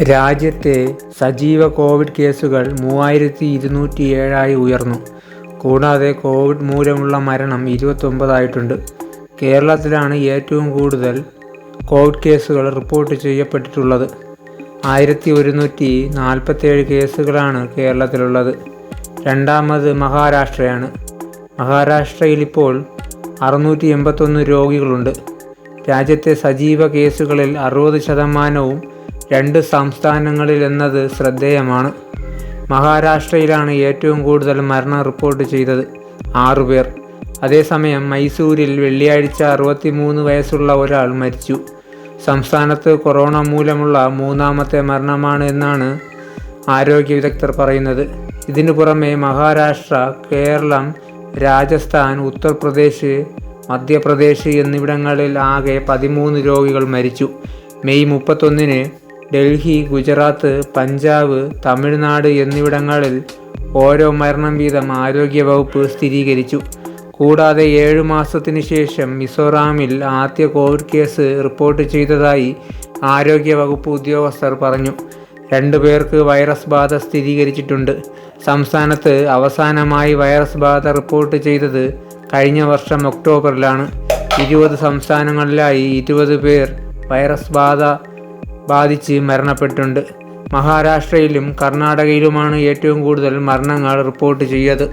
രാജ്യത്തെ സജീവ കോവിഡ് കേസുകൾ 3207 ഉയർന്നു. കൂടാതെ കോവിഡ് മൂലമുള്ള മരണം 29 ആയിട്ടുണ്ട്. കേരളത്തിലാണ് ഏറ്റവും കൂടുതൽ കോവിഡ് കേസുകൾ റിപ്പോർട്ട് ചെയ്യപ്പെട്ടിട്ടുള്ളത്. 1147 കേസുകളാണ് കേരളത്തിലുള്ളത്. രണ്ടാമത് മഹാരാഷ്ട്രയാണ്. മഹാരാഷ്ട്രയിൽ ഇപ്പോൾ 681 രോഗികളുണ്ട്. രാജ്യത്തെ സജീവ കേസുകളിൽ 60% 2 സംസ്ഥാനങ്ങളിൽ എന്നത് ശ്രദ്ധേയമാണ്. മഹാരാഷ്ട്രയിലാണ് ഏറ്റവും കൂടുതൽ മരണം റിപ്പോർട്ട് ചെയ്തത്, 6 പേർ. അതേസമയം മൈസൂരിൽ വെള്ളിയാഴ്ച 63 വയസ്സുള്ള ഒരാൾ മരിച്ചു. സംസ്ഥാനത്ത് കൊറോണ മൂലമുള്ള 3ാമത്തെ മരണമാണ് എന്നാണ് ആരോഗ്യ വിദഗ്ധർ പറയുന്നത്. ഇതിനു പുറമെ മഹാരാഷ്ട്ര, കേരളം, രാജസ്ഥാൻ, ഉത്തർപ്രദേശ്, മധ്യപ്രദേശ് എന്നിവിടങ്ങളിൽ ആകെ 13 രോഗികൾ മരിച്ചു. മെയ് 31-ന് ഡൽഹി, ഗുജറാത്ത്, പഞ്ചാബ്, തമിഴ്നാട് എന്നിവിടങ്ങളിൽ ഓരോ മരണം വീതം ആരോഗ്യവകുപ്പ് സ്ഥിരീകരിച്ചു. കൂടാതെ 7 മാസത്തിന് ശേഷം മിസോറാമിൽ ആദ്യ കോവിഡ് കേസ് റിപ്പോർട്ട് ചെയ്തതായി ആരോഗ്യവകുപ്പ് ഉദ്യോഗസ്ഥർ പറഞ്ഞു. 2 പേർക്ക് വൈറസ് ബാധ സ്ഥിരീകരിച്ചിട്ടുണ്ട്. സംസ്ഥാനത്ത് അവസാനമായി വൈറസ് ബാധ റിപ്പോർട്ട് ചെയ്തത് കഴിഞ്ഞ വർഷം ഒക്ടോബറിലാണ്. 20 സംസ്ഥാനങ്ങളിലായി 20 പേർ വൈറസ് ബാധിച്ച് മരണപ്പെട്ടിട്ടുണ്ട്. മഹാരാഷ്ട്രയിലും കർണാടകയിലുമാണ് ഏറ്റവും കൂടുതൽ മരണങ്ങൾ റിപ്പോർട്ട് ചെയ്തത്.